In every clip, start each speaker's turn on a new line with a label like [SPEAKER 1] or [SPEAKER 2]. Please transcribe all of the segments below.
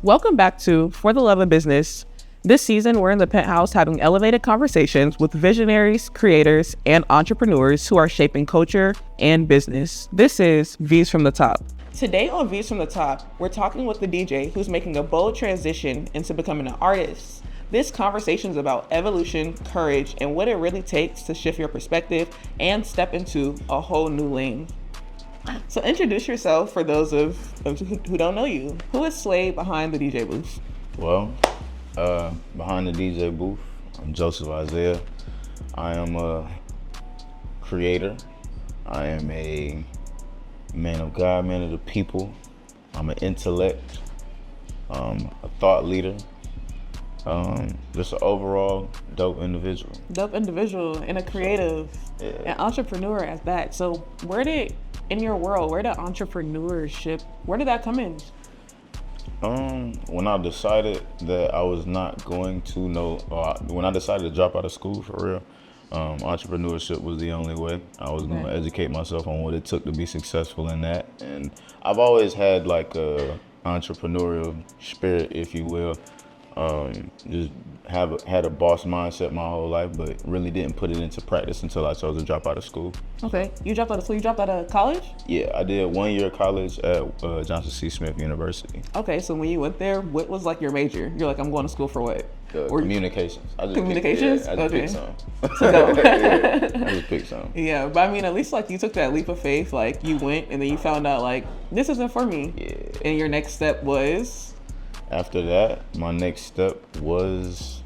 [SPEAKER 1] Welcome back to For the Love of Business. This season, we're in the penthouse having elevated conversations with visionaries, creators, and entrepreneurs who are shaping culture and business. This is Views from the Top. Today on Views from the Top, we're talking with the DJ who's making a bold transition into becoming an artist. This conversation is about evolution, courage, and what it really takes to shift your perspective and step into a whole new lane. So introduce yourself for those of who don't know you. Who is Slade behind the DJ booth?
[SPEAKER 2] Well, behind the DJ booth, I'm Joseph Isaiah. I am a creator. I am a man of God, man of the people. I'm an intellect, a thought leader. Just an overall dope individual.
[SPEAKER 1] Dope individual and a creative, an entrepreneur at that. So in your world, where did entrepreneurship, where did that come in?
[SPEAKER 2] When I decided that I was not going to when I decided to drop out of school for real, entrepreneurship was the only way. I was going to educate myself on what it took to be successful in that. And I've always had like a entrepreneurial spirit, if you will. Just had a boss mindset my whole life, but really didn't put it into practice until I chose to drop out of school.
[SPEAKER 1] Okay, you dropped out of school. You dropped out of college?
[SPEAKER 2] Yeah, I did 1 year of college at Johnson C. Smith University.
[SPEAKER 1] Okay, so when you went there, what was like your major? You're like, I'm going to school for what?
[SPEAKER 2] Communications.
[SPEAKER 1] Communications?
[SPEAKER 2] I just picked some. I just picked some.
[SPEAKER 1] Yeah, but I mean, at least like you took that leap of faith. Like you went and then you found out like this isn't for me.
[SPEAKER 2] Yeah.
[SPEAKER 1] And your next step was.
[SPEAKER 2] After that, my next step was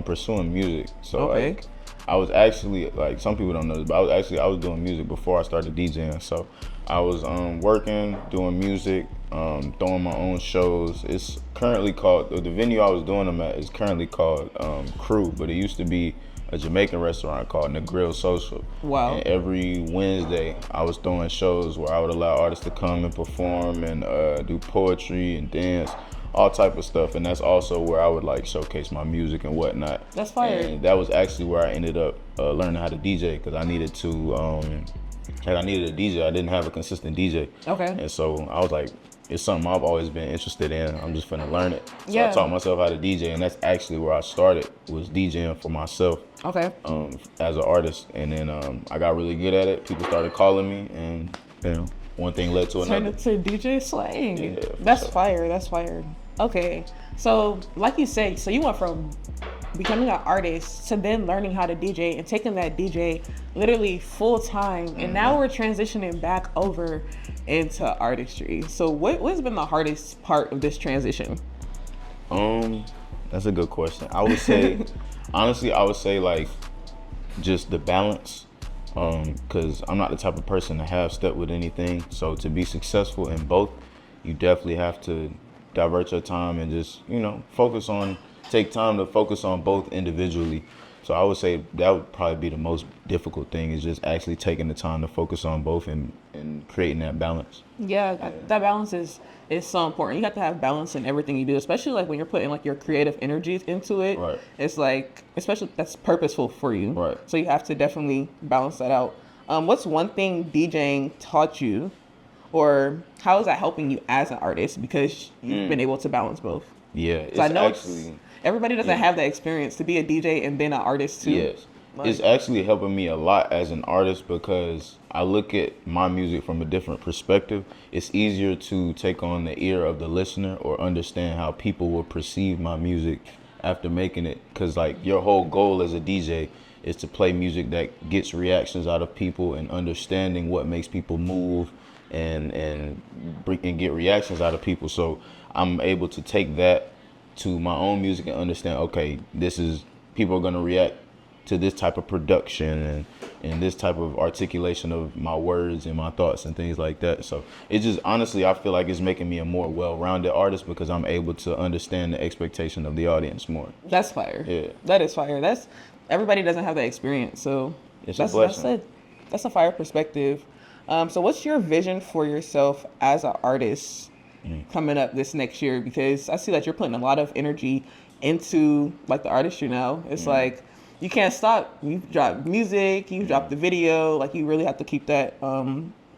[SPEAKER 2] pursuing music. So like, I was actually, like, some people don't know this, but I was doing music before I started DJing. So I was working, doing music, throwing my own shows. It's currently called, the venue I was doing them at is currently called Crew, but it used to be a Jamaican restaurant called The Grill Social.
[SPEAKER 1] Wow.
[SPEAKER 2] And every Wednesday, I was throwing shows where I would allow artists to come and perform and do poetry and dance, all type of stuff. And that's also where I would like showcase my music and whatnot.
[SPEAKER 1] That's fire.
[SPEAKER 2] And that was actually where I ended up learning how to DJ, because I needed to, I needed a DJ. I didn't have a consistent DJ.
[SPEAKER 1] Okay.
[SPEAKER 2] And so I was like, it's something I've always been interested in. I'm just finna learn it. So
[SPEAKER 1] yeah.
[SPEAKER 2] I taught myself how to DJ, and that's actually where I started, was DJing for myself.
[SPEAKER 1] Okay.
[SPEAKER 2] As an artist. And then I got really good at it. People started calling me, and one thing led to another.
[SPEAKER 1] Turned it to DJ Slang.
[SPEAKER 2] Yeah,
[SPEAKER 1] that's sure. Fire. That's fire. Okay. So like you said, so you went from becoming an artist to then learning how to DJ and taking that DJ literally full time. And now we're transitioning back over into artistry. So what's been the hardest part of this transition?
[SPEAKER 2] That's a good question. I would say, honestly, like just the balance. Because I'm not the type of person to half step with anything. So to be successful in both, you definitely have to divert your time and just, take time to focus on both individually. So I would say that would probably be the most difficult thing, is just actually taking the time to focus on both and creating that balance.
[SPEAKER 1] Yeah, that balance is so important. You have to have balance in everything you do, especially like when you're putting like your creative energies into it.
[SPEAKER 2] Right.
[SPEAKER 1] It's like, especially that's purposeful for you.
[SPEAKER 2] Right.
[SPEAKER 1] So you have to definitely balance that out. What's one thing DJing taught you, or how is that helping you as an artist, because you've been able to balance both?
[SPEAKER 2] Yeah, it's
[SPEAKER 1] I know
[SPEAKER 2] actually...
[SPEAKER 1] everybody doesn't have that experience to be a DJ and then an artist too.
[SPEAKER 2] Yes. It's actually helping me a lot as an artist, because I look at my music from a different perspective. It's easier to take on the ear of the listener or understand how people will perceive my music after making it. Because like your whole goal as a DJ is to play music that gets reactions out of people, and understanding what makes people move and get reactions out of people. So I'm able to take that to my own music and understand, okay, people are going to react to this type of production and this type of articulation of my words and my thoughts and things like that. So it just, honestly, I feel like it's making me a more well-rounded artist, because I'm able to understand the expectation of the audience more.
[SPEAKER 1] That's fire.
[SPEAKER 2] Yeah.
[SPEAKER 1] That is fire. Everybody doesn't have that experience. So
[SPEAKER 2] it's a blessing.
[SPEAKER 1] That's a fire perspective. So what's your vision for yourself as an artist coming up this next year? Because I see that you're putting a lot of energy into like the artistry now. It's like you can't stop. You've dropped music, you've dropped the video. Like you really have to keep that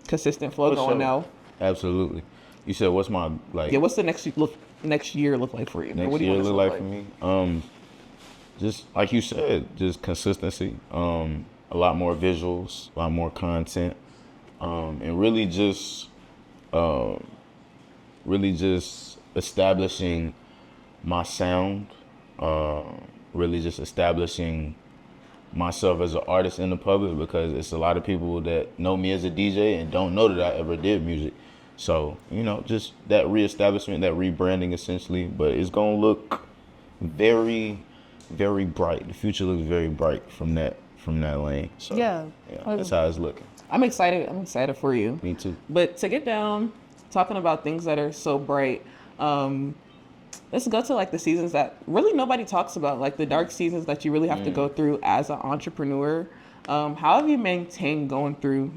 [SPEAKER 1] consistent flow going now.
[SPEAKER 2] Absolutely. You said what's my like?
[SPEAKER 1] Yeah, what's the next next year look like for you?
[SPEAKER 2] Next
[SPEAKER 1] what do you
[SPEAKER 2] year
[SPEAKER 1] want it to
[SPEAKER 2] look like for me? Just like you said, just consistency. A lot more visuals, a lot more content, and really just establishing my sound. Really just establishing myself as an artist in the public, because it's a lot of people that know me as a DJ and don't know that I ever did music. So, just that reestablishment, that rebranding essentially, but it's gonna look very, very bright. The future looks very bright from that lane. So
[SPEAKER 1] Yeah.
[SPEAKER 2] that's how it's looking.
[SPEAKER 1] I'm excited. I'm excited for you.
[SPEAKER 2] Me too.
[SPEAKER 1] But to get down, talking about things that are so bright, let's go to like the seasons that really nobody talks about, like the dark seasons that you really have to go through as an entrepreneur. How have you maintained going through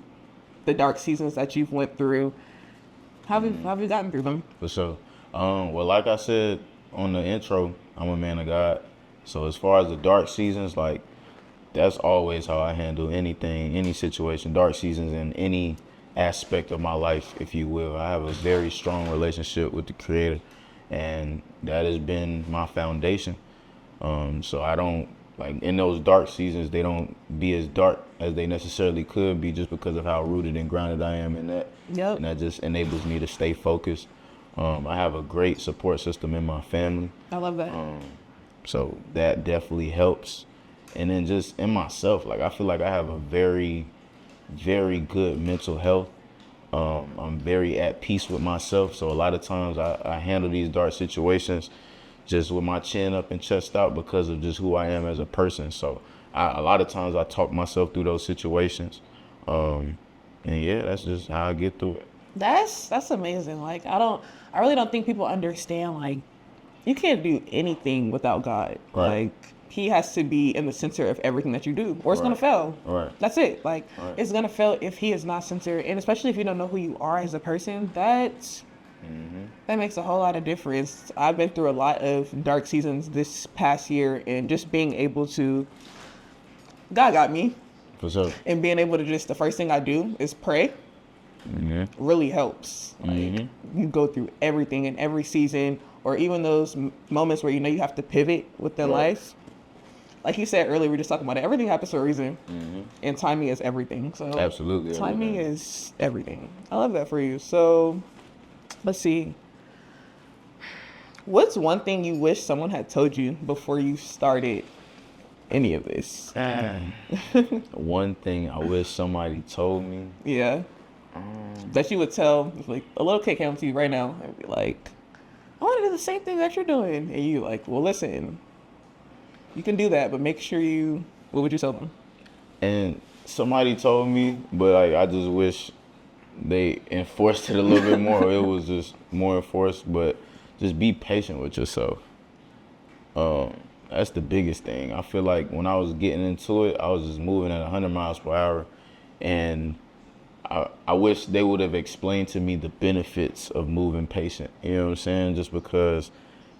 [SPEAKER 1] the dark seasons that you've went through? How have you gotten through them?
[SPEAKER 2] For sure. Well, like I said on the intro, I'm a man of God. So as far as the dark seasons, like that's always how I handle anything, any situation, dark seasons in any aspect of my life, if you will. I have a very strong relationship with the Creator, and that has been my foundation. So I don't, like, in those dark seasons, they don't be as dark as they necessarily could be, just because of how rooted and grounded I am in that.
[SPEAKER 1] Yep.
[SPEAKER 2] And that just enables me to stay focused. I have a great support system in my family.
[SPEAKER 1] I love that.
[SPEAKER 2] So that definitely helps. And then just in myself, like I feel like I have a very, very good mental health. I'm very at peace with myself. So a lot of times I handle these dark situations just with my chin up and chest out, because of just who I am as a person. So a lot of times I talk myself through those situations. And yeah, that's just how I get through it.
[SPEAKER 1] That's amazing. Like I really don't think people understand, like, you can't do anything without God.
[SPEAKER 2] Right.
[SPEAKER 1] Like he has to be in the center of everything that you do, or it's
[SPEAKER 2] Right.
[SPEAKER 1] gonna fail.
[SPEAKER 2] Right.
[SPEAKER 1] That's it. Like
[SPEAKER 2] Right.
[SPEAKER 1] it's gonna fail if he is not centered, and especially if you don't know who you are as a person. That makes a whole lot of difference. I've been through a lot of dark seasons this past year, and just being able to, God got me,
[SPEAKER 2] For sure.
[SPEAKER 1] and being able to just, the first thing I do is pray. Really helps. Like you go through everything in every season, or even those moments where you have to pivot with their life. Like you said earlier, we were just talking about it. Everything happens for a reason, and timing is everything. So
[SPEAKER 2] Absolutely.
[SPEAKER 1] timing is everything. I love that for you. So let's see. What's one thing you wish someone had told you before you started any of this?
[SPEAKER 2] One thing I wish somebody told me.
[SPEAKER 1] Yeah. That you would tell, like, a little kid came to you right now and be like, I want to do the same thing that you're doing. And you like, well, listen, you can do that, but make sure what would you tell them?
[SPEAKER 2] And somebody told me, but I just wish they enforced it a little bit more. It was just more enforced, but just be patient with yourself. That's the biggest thing. I feel like when I was getting into it, I was just moving at 100 miles per hour, and I wish they would have explained to me the benefits of moving patient. You know what I'm saying? Just because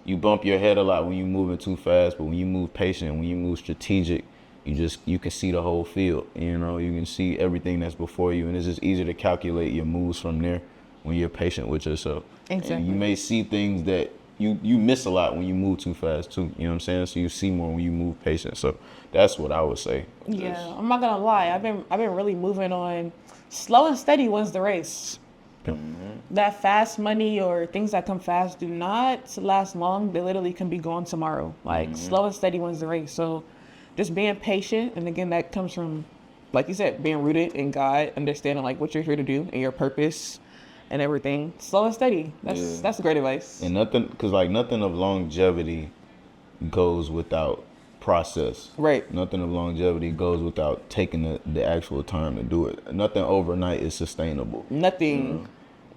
[SPEAKER 2] you bump your head a lot when you're moving too fast, but when you move patient, when you move strategic, you can see the whole field. You can see everything that's before you, and it's just easier to calculate your moves from there when you're patient with yourself.
[SPEAKER 1] Exactly.
[SPEAKER 2] And you may see things that you miss a lot when you move too fast too. You know what I'm saying? So you see more when you move patient. So that's what I would say.
[SPEAKER 1] Yeah, I'm not gonna lie. I've been really moving on. Slow and steady wins the race. That fast money or things that come fast do not last long. They literally can be gone tomorrow. Like slow and steady wins the race. So just being patient, and again, that comes from, like you said, being rooted in God, understanding like what you're here to do and your purpose and everything. Slow and steady. That's great advice.
[SPEAKER 2] And nothing of longevity goes without process. Right. Nothing of longevity goes without taking the actual time to do it. Nothing overnight is sustainable.
[SPEAKER 1] Nothing.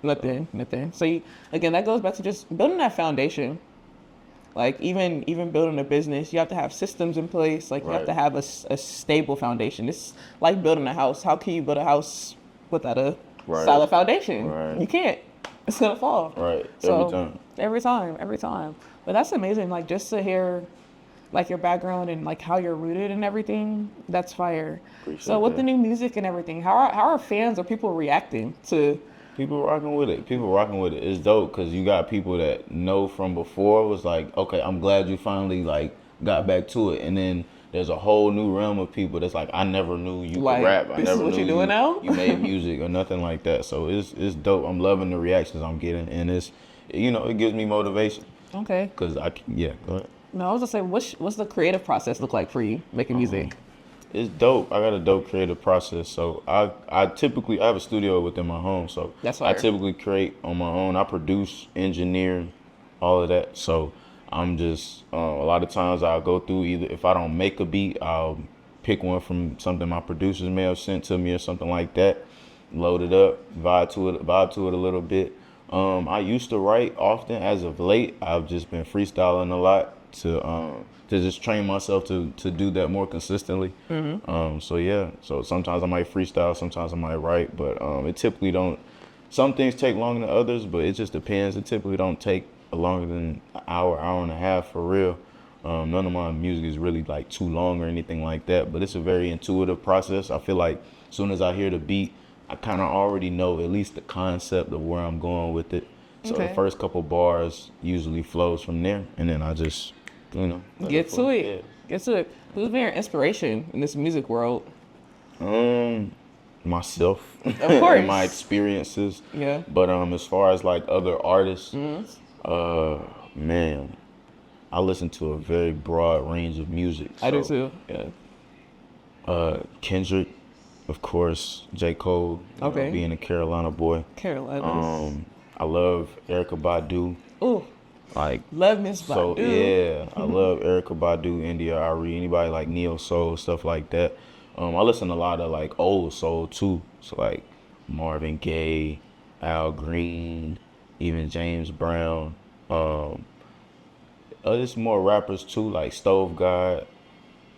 [SPEAKER 1] So again, that goes back to just building that foundation. Like even building a business, you have to have systems in place. Like you have to have a stable foundation. It's like building a house. How can you build a house without a solid foundation? Right. You can't. It's gonna fall.
[SPEAKER 2] Right.
[SPEAKER 1] Every time. But that's amazing. Like just to hear like your background and like how you're rooted and everything, that's fire. Appreciate so with the new music and everything, how are fans or people reacting to
[SPEAKER 2] People rocking with it. People rocking with it. It's dope because you got people that know from before was like, okay, I'm glad you finally like got back to it. And then there's a whole new realm of people that's like, I never knew you
[SPEAKER 1] Like,
[SPEAKER 2] could rap. I
[SPEAKER 1] this is
[SPEAKER 2] never
[SPEAKER 1] what
[SPEAKER 2] knew
[SPEAKER 1] you're doing now?
[SPEAKER 2] you made music or nothing like that. So it's dope. I'm loving the reactions I'm getting, and it's, you know, it gives me motivation.
[SPEAKER 1] Okay.
[SPEAKER 2] Cause yeah, go ahead.
[SPEAKER 1] No, I was gonna say, what's the creative process look like for you making music?
[SPEAKER 2] It's dope. I got a dope creative process. So I typically I have a studio within my home. So
[SPEAKER 1] That's
[SPEAKER 2] I
[SPEAKER 1] fire.
[SPEAKER 2] typically create on my own. I produce, engineer, all of that. So I'm just a lot of times I'll go through either if I don't make a beat, I'll pick one from something my producers may have sent to me or something like that. Load it up, vibe to it a little bit. I used to write often. As of late, I've just been freestyling a lot to just train myself to do that more consistently. So yeah, so sometimes I might freestyle, sometimes I might write, but it typically don't. Some things take longer than others, but it just depends. It typically don't take longer than an hour and a half for real. None of my music is really like too long or anything like that, but it's a very intuitive process. I feel like as soon as I hear the beat, I kind of already know at least the concept of where I'm going with it. So
[SPEAKER 1] Okay.
[SPEAKER 2] the first couple bars usually flows from there, and then I just, you know, let
[SPEAKER 1] Get to
[SPEAKER 2] flow.
[SPEAKER 1] it. Get to it. Who's been your inspiration in this music world?
[SPEAKER 2] Yeah. Myself,
[SPEAKER 1] Of course.
[SPEAKER 2] and my experiences.
[SPEAKER 1] Yeah.
[SPEAKER 2] But as far as like other artists, man, I listen to a very broad range of music.
[SPEAKER 1] I do
[SPEAKER 2] So,
[SPEAKER 1] too. Yeah.
[SPEAKER 2] Kendrick, of course, J. Cole, you
[SPEAKER 1] Okay.
[SPEAKER 2] know, being a Carolina boy.
[SPEAKER 1] Carolina.
[SPEAKER 2] I love Erykah Badu.
[SPEAKER 1] Ooh,
[SPEAKER 2] Like,
[SPEAKER 1] love Miss
[SPEAKER 2] so
[SPEAKER 1] Badu.
[SPEAKER 2] yeah, I love Erykah Badu, India Arie, anybody like neo soul, stuff like that. I listen to a lot of like old soul too. So like Marvin Gaye, Al Green, even James Brown. There's more rappers too, like Stove God.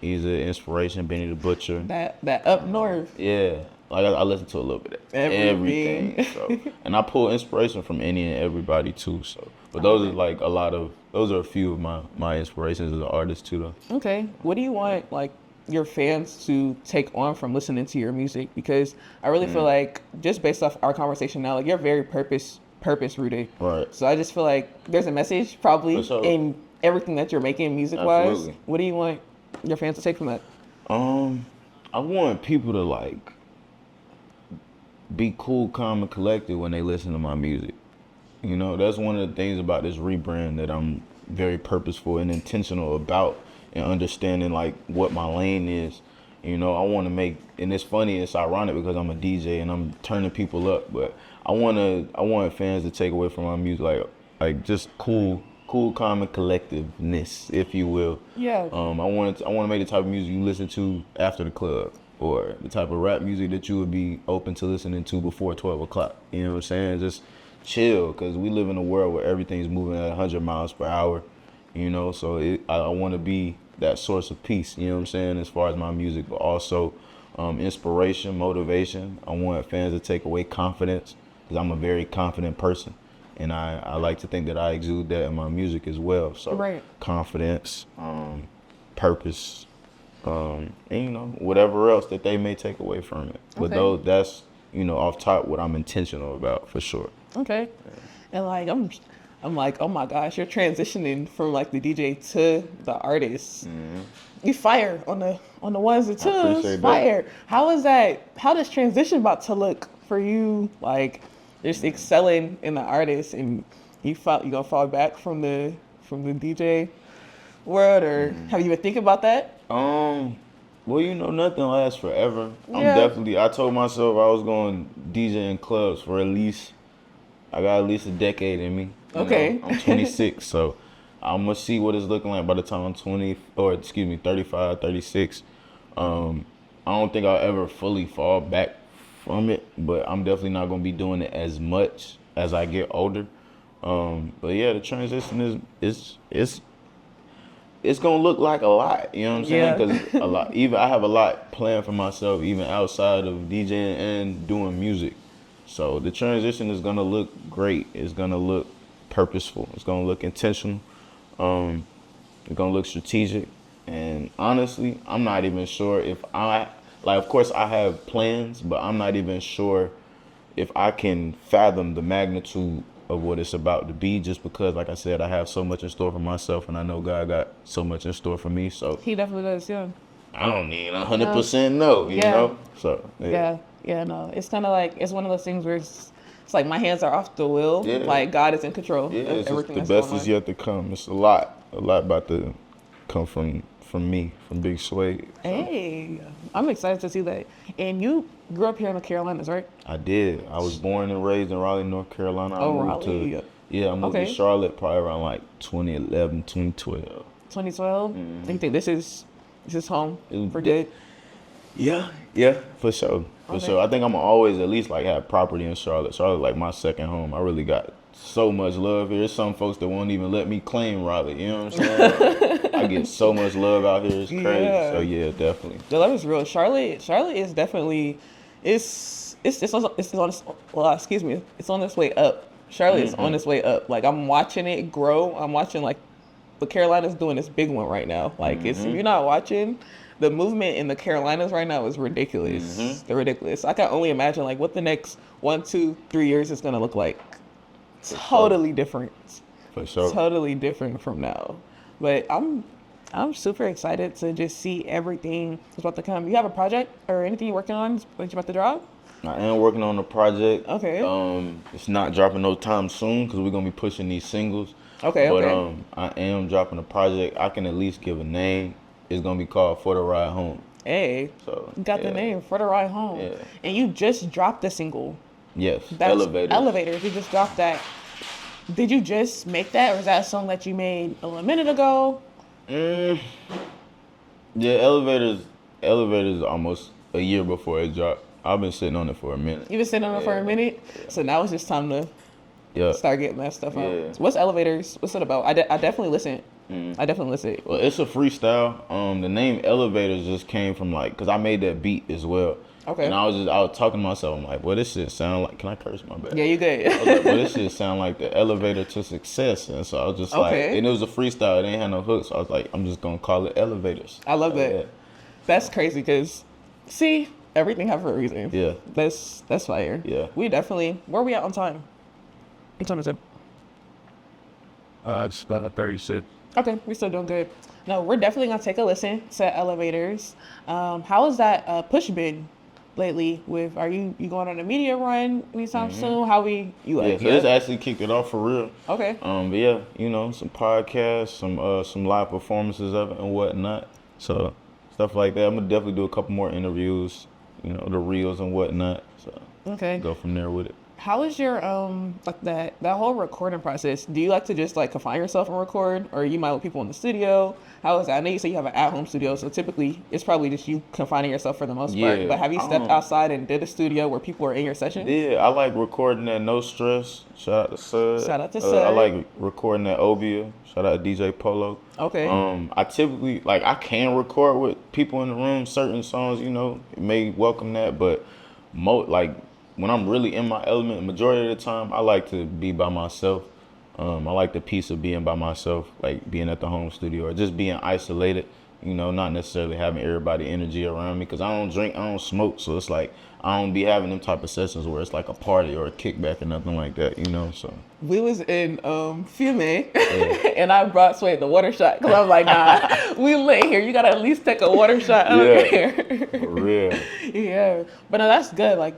[SPEAKER 2] He's an inspiration. Benny the Butcher.
[SPEAKER 1] That up north.
[SPEAKER 2] Yeah, like I listen to a little bit of
[SPEAKER 1] Everything.
[SPEAKER 2] everything. So, and I pull inspiration from any and everybody too. So, but those are like those are a few of my inspirations as an artist too, though.
[SPEAKER 1] Okay. What do you want like your fans to take on from listening to your music? Because I really feel like just based off our conversation now, like you're very purpose rooted.
[SPEAKER 2] Right.
[SPEAKER 1] So I just feel like there's a message probably
[SPEAKER 2] For sure.
[SPEAKER 1] in everything that you're making music wise.
[SPEAKER 2] Absolutely.
[SPEAKER 1] What do you want your fans to take from that?
[SPEAKER 2] I want people to like be cool, calm, and collected when they listen to my music. You know, that's one of the things about this rebrand that I'm very purposeful and intentional about, and understanding like what my lane is. You know, I want to make, and it's funny, it's ironic because I'm a DJ and I'm turning people up, but I want fans to take away from my music like just cool, calm, and collectiveness, if you will.
[SPEAKER 1] Yeah.
[SPEAKER 2] I want to make the type of music you listen to after the club, or the type of rap music that you would be open to listening to before 12 o'clock. You know what I'm saying? Just chill, because we live in a world where everything's moving at 100 miles per hour, you know? So I want to be that source of peace, you know what I'm saying, as far as my music, but also inspiration, motivation. I want fans to take away confidence, because I'm a very confident person. And I like to think that I exude that in my music as well. So
[SPEAKER 1] Right.
[SPEAKER 2] confidence, purpose, and you know, whatever else that they may take away from it. But
[SPEAKER 1] Okay.
[SPEAKER 2] that's, you know, off top what I'm intentional about for sure.
[SPEAKER 1] Okay. And like I'm like, oh my gosh, you're transitioning from like the DJ to the artist. You fire on the ones and twos.
[SPEAKER 2] appreciate that.
[SPEAKER 1] Fire. How is that? How does transition about to look for you? Like just excelling in the artist, and you gonna fall back from the DJ world, or have you been thinking about that?
[SPEAKER 2] Well, you know, nothing lasts forever.
[SPEAKER 1] Yeah.
[SPEAKER 2] I told myself I was going DJ in clubs for I got at least a decade in me. You
[SPEAKER 1] Okay.
[SPEAKER 2] know, I'm 26, so I'm going to see what it's looking like by the time I'm 35, 36. I don't think I'll ever fully fall back from it, but I'm definitely not going to be doing it as much as I get older. But yeah, the transition it's gonna look like a lot, you know what I'm saying?
[SPEAKER 1] Yeah.
[SPEAKER 2] Because I have a lot planned for myself, even outside of DJing and doing music. So the transition is gonna look great. It's gonna look purposeful. It's gonna look intentional. It's gonna look strategic. And honestly, I'm not even sure if of course I have plans, but I'm not even sure if I can fathom the magnitude of what it's about to be, just because, like I said, I have so much in store for myself, and I know God got so much in store for me. So
[SPEAKER 1] He definitely does, yeah.
[SPEAKER 2] I don't need 100% no, you know. So
[SPEAKER 1] yeah, no. It's kind of like it's one of those things where it's like my hands are off the wheel.
[SPEAKER 2] Yeah.
[SPEAKER 1] Like God is in control of
[SPEAKER 2] it's
[SPEAKER 1] everything.
[SPEAKER 2] The
[SPEAKER 1] that's
[SPEAKER 2] best
[SPEAKER 1] going
[SPEAKER 2] is
[SPEAKER 1] on.
[SPEAKER 2] yet to come. It's a lot about to come from me, from Big Suede. So.
[SPEAKER 1] Hey, I'm excited to see that. And you grew up here in the Carolinas, right?
[SPEAKER 2] I did. I was born and raised in Raleigh, North Carolina. I moved
[SPEAKER 1] Raleigh.
[SPEAKER 2] I moved to Charlotte probably around like 2011, 2012.
[SPEAKER 1] 2012.
[SPEAKER 2] Mm-hmm.
[SPEAKER 1] You think this is home for good?
[SPEAKER 2] Yeah, for sure. For sure. I think I'm always at least like have property in Charlotte. Charlotte like my second home. I really got so much love here. There's some folks that won't even let me claim Raleigh. You know what I'm saying? Like, I get so much love out here. It's crazy.
[SPEAKER 1] Yeah.
[SPEAKER 2] So yeah, definitely.
[SPEAKER 1] The love is real. Charlotte is definitely it's on it's on its way up. Charlotte is on its way up. Like I'm watching it grow. I'm watching like the Carolinas doing this big one right now. Like if you're not watching, the movement in the Carolinas right now is ridiculous. They're ridiculous. I can only imagine like what the next 1, 2, 3 years is gonna look like. Totally different.
[SPEAKER 2] For sure.
[SPEAKER 1] Totally different from now. But I'm super excited to just see everything that's about to come. You have a project or anything you're working on that you're about to drop?
[SPEAKER 2] I am working on a project.
[SPEAKER 1] Okay.
[SPEAKER 2] It's not dropping no time soon because we're gonna be pushing these singles.
[SPEAKER 1] Okay.
[SPEAKER 2] But I am dropping a project. I can at least give a name. It's gonna be called For the Ride Home.
[SPEAKER 1] Hey.
[SPEAKER 2] So
[SPEAKER 1] You got the name, For the Ride Home.
[SPEAKER 2] Yeah.
[SPEAKER 1] And you just dropped the single.
[SPEAKER 2] Yes.
[SPEAKER 1] That's
[SPEAKER 2] Elevators.
[SPEAKER 1] Elevators. You just dropped that. Did you just make that, or is that a song that you made a minute ago?
[SPEAKER 2] Yeah, Elevators is almost a year before it dropped. I've been sitting on it for a minute.
[SPEAKER 1] You've been sitting on it for a minute? So now it's just time to start getting that stuff out.
[SPEAKER 2] Yeah.
[SPEAKER 1] So what's Elevators? What's it about? I definitely listen. I definitely listen.
[SPEAKER 2] Well, it's a freestyle. The name Elevators just came from like, cause I made that beat as well.
[SPEAKER 1] Okay.
[SPEAKER 2] And I was talking to myself. I'm like, well, this shit sound like. Can I curse? My bad.
[SPEAKER 1] Yeah, you good.
[SPEAKER 2] I was like, well, this shit sound like the elevator to success. And so I was just like, and it was a freestyle. It ain't had no hook. So I was like, I'm just gonna call it Elevators.
[SPEAKER 1] I love that.
[SPEAKER 2] Yeah.
[SPEAKER 1] That's crazy because, see, everything happens for a reason.
[SPEAKER 2] Yeah.
[SPEAKER 1] That's fire.
[SPEAKER 2] Yeah.
[SPEAKER 1] We definitely. Where are we at on time? What time is it?
[SPEAKER 3] It's about 36.
[SPEAKER 1] Okay, we're still doing good. No, we're definitely gonna take a listen to Elevators. How has that push been lately? Are you going on a media run anytime soon? How you like?
[SPEAKER 2] So this actually kicked it off for real.
[SPEAKER 1] Okay.
[SPEAKER 2] But yeah, some podcasts, some live performances of it and whatnot. So stuff like that. I'm gonna definitely do a couple more interviews. The reels and whatnot. So
[SPEAKER 1] Okay.
[SPEAKER 2] go from there with it.
[SPEAKER 1] How is your like that whole recording process? Do you like to just like confine yourself and record, or you might with people in the studio? How is that? I know you say you have an at-home studio, so typically it's probably just you confining yourself for the most part. But have you stepped outside and did a studio where people are in your session?
[SPEAKER 2] Yeah, I like recording at No Stress. Shout out to Sud.
[SPEAKER 1] Shout out to Sud.
[SPEAKER 2] I like recording at Obia. Shout out to DJ Polo.
[SPEAKER 1] Okay.
[SPEAKER 2] I typically I can record with people in the room. Certain songs, it may welcome that, but when I'm really in my element, majority of the time, I like to be by myself. I like the peace of being by myself, like being at the home studio or just being isolated, not necessarily having everybody energy around me because I don't drink, I don't smoke. So it's like I don't be having them type of sessions where it's like a party or a kickback or nothing like that, so.
[SPEAKER 1] We was in Fume and I brought Suede the water shot because I was like, nah, we lit here. You got to at least take a water shot. I don't care.
[SPEAKER 2] For real.
[SPEAKER 1] Yeah. But no, that's good. Like,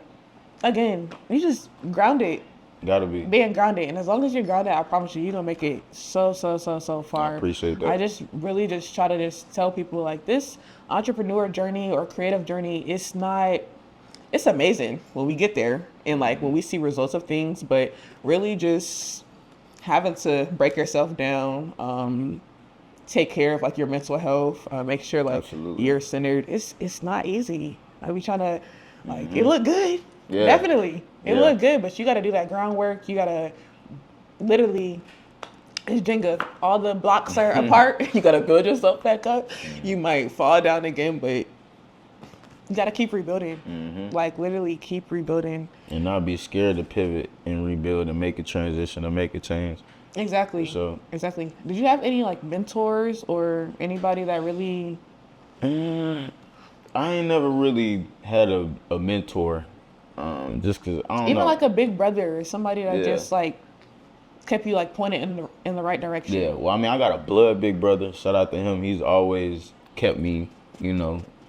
[SPEAKER 1] again, you just grounded.
[SPEAKER 2] Gotta be.
[SPEAKER 1] Being grounded. And as long as you're grounded, I promise you're going to make it so far.
[SPEAKER 2] I appreciate that.
[SPEAKER 1] I just really just try to just tell people like this entrepreneur journey or creative journey, it's amazing when we get there and like when we see results of things, but really just having to break yourself down, take care of like your mental health, make sure like
[SPEAKER 2] Absolutely.
[SPEAKER 1] you're centered. It's not easy. I be trying to it look good.
[SPEAKER 2] Yeah.
[SPEAKER 1] Definitely. It
[SPEAKER 2] Yeah.
[SPEAKER 1] look good, but you got to do that groundwork. You got to literally, it's Jenga. All the blocks are apart. You got to build yourself back up. You might fall down again, but you got to keep rebuilding. Like literally keep rebuilding.
[SPEAKER 2] And not be scared to pivot and rebuild and make a transition or make a change.
[SPEAKER 1] Exactly.
[SPEAKER 2] So
[SPEAKER 1] Exactly. Did you have any like mentors or anybody that really?
[SPEAKER 2] I ain't never really had a mentor. Just cause I don't
[SPEAKER 1] Even
[SPEAKER 2] know.
[SPEAKER 1] like a big brother or somebody that
[SPEAKER 2] Yeah.
[SPEAKER 1] just like kept you like pointed in the right direction.
[SPEAKER 2] Yeah, well, I mean, I got a blood big brother. Shout out to him. He's always kept me,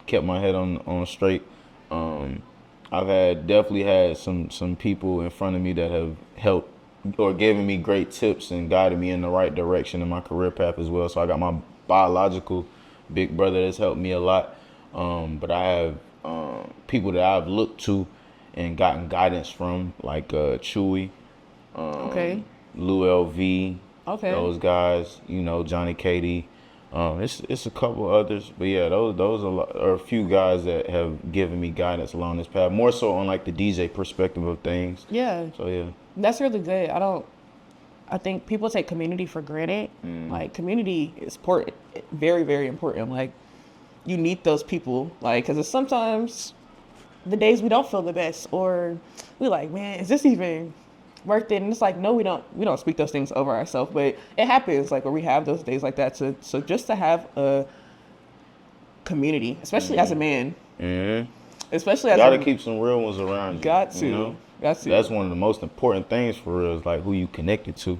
[SPEAKER 2] kept my head on straight. Um, I've definitely had some people in front of me that have helped or given me great tips and guided me in the right direction in my career path as well. So I got my biological big brother that's helped me a lot. But I have people that I've looked to and gotten guidance from, like Chewy,
[SPEAKER 1] Okay.
[SPEAKER 2] Lou LV,
[SPEAKER 1] Okay.
[SPEAKER 2] those guys, Johnny Katie. It's a couple others, but yeah, those are a few guys that have given me guidance along this path. More so on like the DJ perspective of things.
[SPEAKER 1] Yeah.
[SPEAKER 2] So yeah,
[SPEAKER 1] That's really good. I think people take community for granted. Like community is important, very, very important. Like you need those people, like, cause it's sometimes the days we don't feel the best or we like, man, is this even worth it? And it's like, no, we don't speak those things over ourselves, but it happens like where we have those days like that. So just to have a community, especially as a man, especially as
[SPEAKER 2] gotta
[SPEAKER 1] a,
[SPEAKER 2] keep some real ones around you.
[SPEAKER 1] got to,
[SPEAKER 2] You know?
[SPEAKER 1] got to.
[SPEAKER 2] That's one of the most important things for real is like who you connected to.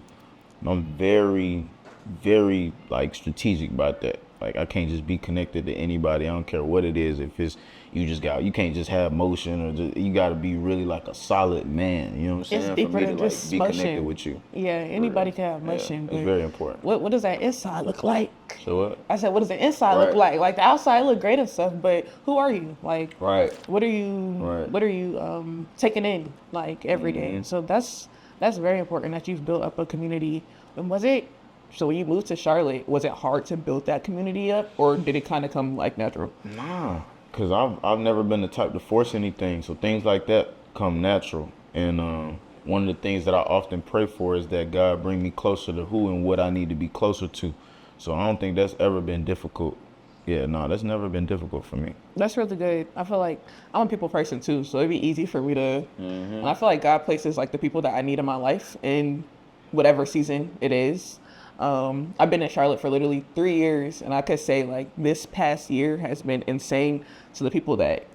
[SPEAKER 2] And I'm very, very like strategic about that. Like I can't just be connected to anybody. I don't care what it is. If it's you can't just have motion or you got to be really like a solid man. You know what I'm saying?
[SPEAKER 1] It's deeper
[SPEAKER 2] for me
[SPEAKER 1] than
[SPEAKER 2] to like
[SPEAKER 1] just
[SPEAKER 2] be
[SPEAKER 1] motion.
[SPEAKER 2] connected with you.
[SPEAKER 1] Yeah, anybody can have
[SPEAKER 2] Yeah,
[SPEAKER 1] motion.
[SPEAKER 2] it's
[SPEAKER 1] but
[SPEAKER 2] very important.
[SPEAKER 1] what does that inside look like?
[SPEAKER 2] So what?
[SPEAKER 1] I said, what does the inside look
[SPEAKER 2] Right.
[SPEAKER 1] like? Like the outside look great and stuff, but who are you? Like,
[SPEAKER 2] Right.
[SPEAKER 1] what are you?
[SPEAKER 2] Right.
[SPEAKER 1] What are you taking in like every day? And so that's very important that you've built up a community. And was it? So when you moved to Charlotte, was it hard to build that community up, or did it kind of come like natural?
[SPEAKER 2] Nah, cause I've never been the type to force anything, so things like that come natural. And one of the things that I often pray for is that God bring me closer to who and what I need to be closer to. So I don't think that's ever been difficult. Yeah, no, that's never been difficult for me.
[SPEAKER 1] That's really good. I feel like I'm a people person too, so it'd be easy for me to. And I feel like God places like the people that I need in my life in whatever season it is. I've been in Charlotte for literally 3 years, and I could say like this past year has been insane. So the people that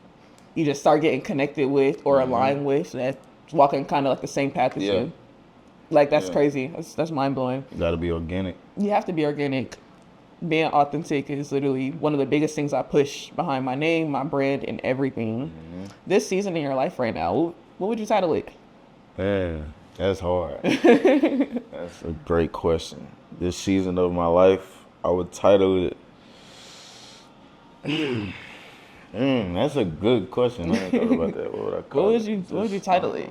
[SPEAKER 1] you just start getting connected with or aligned with, that's walking kind of like the same path as
[SPEAKER 2] Yeah.
[SPEAKER 1] you. Like that's
[SPEAKER 2] Yeah.
[SPEAKER 1] crazy. That's mind blowing.
[SPEAKER 2] Gotta be organic.
[SPEAKER 1] You have to be organic. Being authentic is literally one of the biggest things I push behind my name, my brand, and everything. This season in your life right now, what would you title it?
[SPEAKER 2] Man, that's hard. That's a great question. This season of my life, I would title it. That's a good question. I hadn't thought about that. What would I call it?
[SPEAKER 1] What would you title it?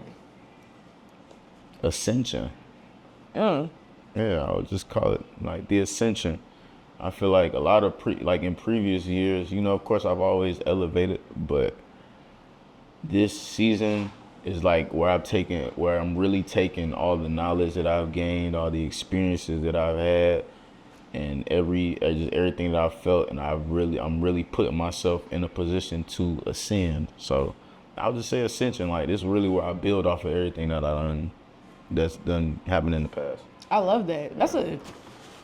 [SPEAKER 2] Ascension.
[SPEAKER 1] Yeah.
[SPEAKER 2] Yeah, I would just call it like the ascension. I feel like a lot of like in previous years, of course I've always elevated, but this season is like where I'm really taking all the knowledge that I've gained, all the experiences that I've had, and just everything that I've felt, and I'm really putting myself in a position to ascend. So I'll just say ascension. Like this is really where I build off of everything that's done happened in the past.
[SPEAKER 1] I love that.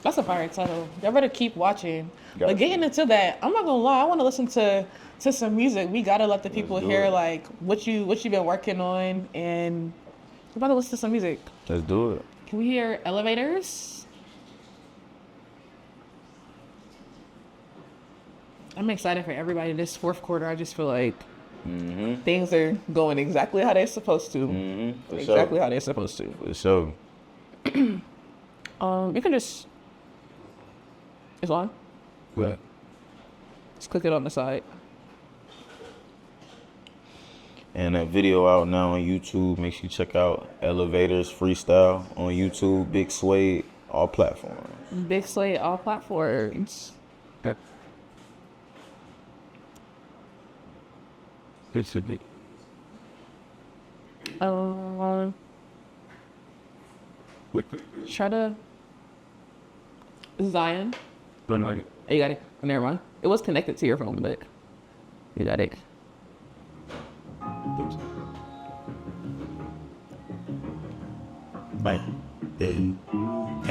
[SPEAKER 1] That's a fire title. Y'all better keep watching.
[SPEAKER 2] Got
[SPEAKER 1] But getting into that, I'm not gonna lie, I wanna listen to some music. We gotta let the people
[SPEAKER 2] do
[SPEAKER 1] hear
[SPEAKER 2] it.
[SPEAKER 1] like what you been working on, and we're about to listen to some music.
[SPEAKER 2] Let's do it.
[SPEAKER 1] Can we hear Elevators? I'm excited for everybody this fourth quarter. I just feel like things are going exactly how they're supposed to.
[SPEAKER 2] For
[SPEAKER 1] Exactly
[SPEAKER 2] sure.
[SPEAKER 1] how they're supposed to.
[SPEAKER 2] For sure.
[SPEAKER 1] You can just. It's on.
[SPEAKER 2] What?
[SPEAKER 1] Just click it on the side.
[SPEAKER 2] And that video out now on YouTube. Make sure you check out Elevators Freestyle on YouTube. Big Suede, all platforms.
[SPEAKER 1] Big Suede, all platforms.
[SPEAKER 3] It should be.
[SPEAKER 1] Try to. Zion.
[SPEAKER 3] Don't like it.
[SPEAKER 1] Oh, you got it. Oh, never mind. It was connected to your phone, but you got it.
[SPEAKER 3] Bye. Then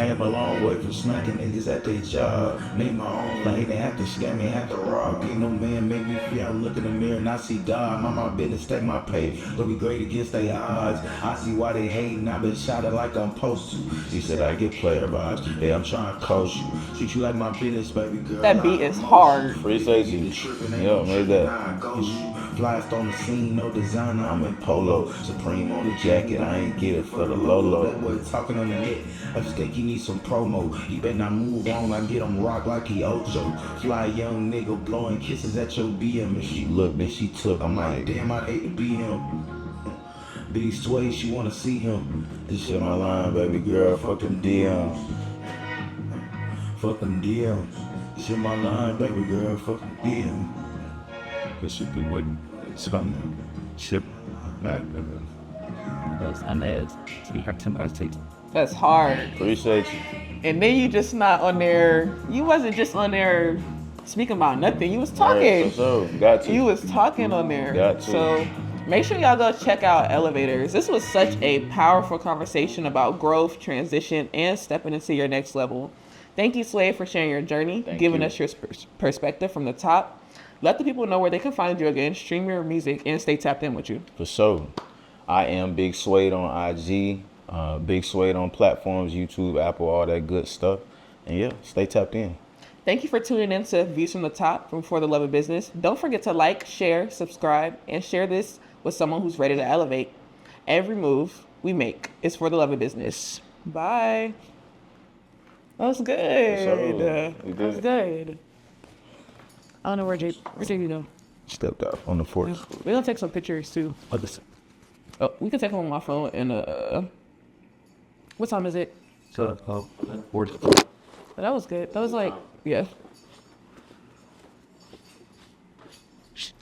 [SPEAKER 4] Came a long way from smacking niggas at their job. Made my own lane, they have to scam me, have to rob. Ain't no man make me feel. I look in the mirror and I see God. Mind my business, take my pay. Don't be great against their odds. I see why they hating. I've been shouting like I'm supposed to. He said I get player vibes. Hey, I'm trying to coach you. Treat you like my business, baby girl.
[SPEAKER 1] That beat is hard.
[SPEAKER 2] Appreciate you. Yeah, made that.
[SPEAKER 4] Flyest on the scene, no designer, I'm in polo. Supreme on the jacket, I ain't get it for the Lolo. That boy talking on the net, I just think he need some promo. He better not move on, I get him rock like he Ocho. Fly young nigga blowing kisses at your BM. And she looked and she took, I'm like, damn, I'd hate to be him. Big Suede, she wanna see him. This shit my line, baby girl, fuck them DMs. Fuck them DMs. This shit my line, baby girl, fuck them DMs.
[SPEAKER 3] This should be what some ship back. That's unless we have to take.
[SPEAKER 1] That's hard.
[SPEAKER 2] Appreciate you.
[SPEAKER 1] And then you just not on there. You wasn't just on there speaking about nothing. You was talking.
[SPEAKER 2] Right, so, got to.
[SPEAKER 1] You was talking on there.
[SPEAKER 2] Got to.
[SPEAKER 1] So make sure y'all go check out Elevators. This was such a powerful conversation about growth, transition, and stepping into your next level. Thank you, Suede, for sharing your journey, giving us your perspective from the top. Let the people know where they can find you again, stream your music, and stay tapped in with you.
[SPEAKER 2] For sure. I am Big Suede on IG, Big Suede on platforms, YouTube, Apple, all that good stuff. And yeah, stay tapped in.
[SPEAKER 1] Thank you for tuning in to Views from the Top from For the Love of Business. Don't forget to like, share, subscribe, and share this with someone who's ready to elevate. Every move we make is for the love of business. Bye. That was good.
[SPEAKER 2] We
[SPEAKER 1] That was
[SPEAKER 2] did.
[SPEAKER 1] good. I don't know where JP go.
[SPEAKER 2] Stepped out on the porch.
[SPEAKER 1] We're gonna take some pictures too. Oh, we can take them on my phone and what time is it?
[SPEAKER 3] So, 40.
[SPEAKER 1] That was good. That was like, yeah.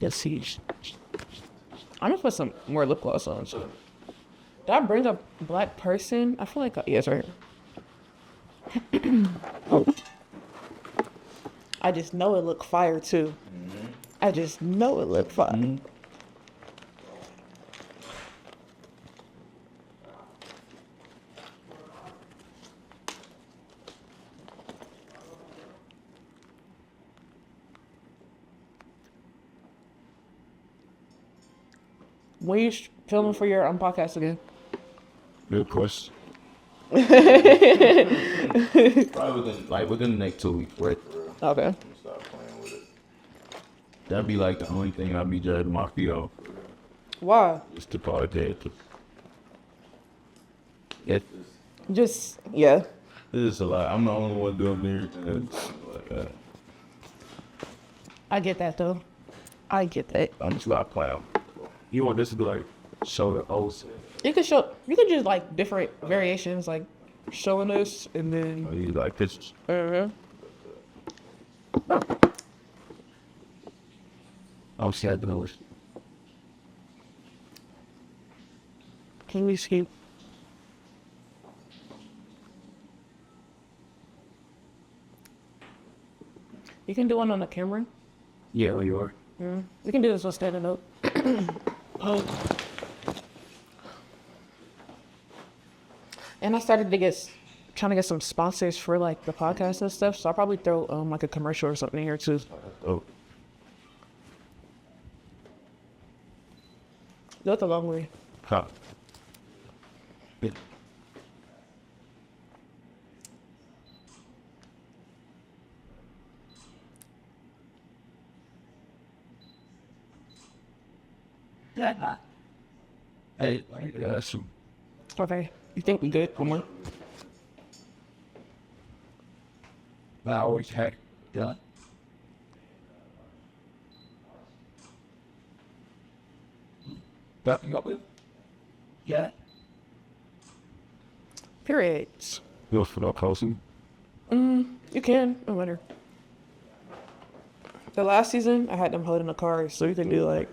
[SPEAKER 1] Let's see. I'm gonna put some more lip gloss on. So. Did I bring a black person? I feel like, yes, right here. I just know it looked fire too. I just know it looked fire. When you filming for your podcast again?
[SPEAKER 3] Good question. Probably within the next 2 weeks, right?
[SPEAKER 1] Okay.
[SPEAKER 2] Stop playing with it.
[SPEAKER 3] That'd be like the only thing I'd be judging my feet off.
[SPEAKER 1] Why?
[SPEAKER 3] Just the podcast. It,
[SPEAKER 1] Just, yeah.
[SPEAKER 3] this is a lot. I'm the only one doing lyrics.
[SPEAKER 1] I get that though. I get that.
[SPEAKER 3] I'm just not playing. You want this to be like show the host.
[SPEAKER 1] You could just like different variations, like showing us and then.
[SPEAKER 3] Or you like pictures. I'm scared to know it.
[SPEAKER 1] Can we see? You can do one on the camera.
[SPEAKER 3] Yeah, where you are.
[SPEAKER 1] Yeah. We can do this one standing up. And I started to trying to get some sponsors for like the podcast and stuff. So I'll probably throw like a commercial or something in here too.
[SPEAKER 3] Oh,
[SPEAKER 1] Do it the long way.
[SPEAKER 3] huh. Yeah. Hey, that's some.
[SPEAKER 1] Okay. You think we good? One more?
[SPEAKER 3] I always had. Yeah. Backing up with? Yeah.
[SPEAKER 1] Periods.
[SPEAKER 3] Bill for the closing.
[SPEAKER 1] You can. No matter. The last season, I had them holding the cars, so you can do like.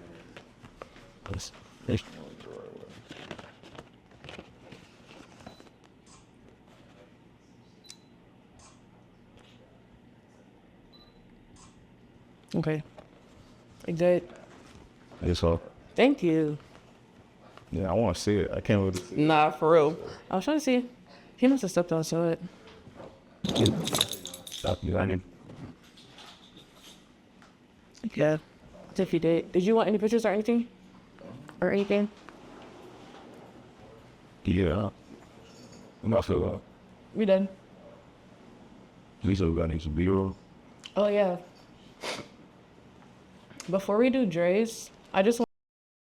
[SPEAKER 1] Okay. You good?
[SPEAKER 2] It's all.
[SPEAKER 1] Thank you.
[SPEAKER 2] Yeah, I want to see it. I can't wait to see it.
[SPEAKER 1] Nah, for real. I was trying to see. He must have stepped outside.
[SPEAKER 3] Stop you, I mean.
[SPEAKER 1] Yeah. If you did. Did you want any pictures or anything? Or anything?
[SPEAKER 3] Yeah. I'm also,
[SPEAKER 1] We done.
[SPEAKER 3] we still got some B-roll.
[SPEAKER 1] Oh, yeah. Before we do Dre's, I just want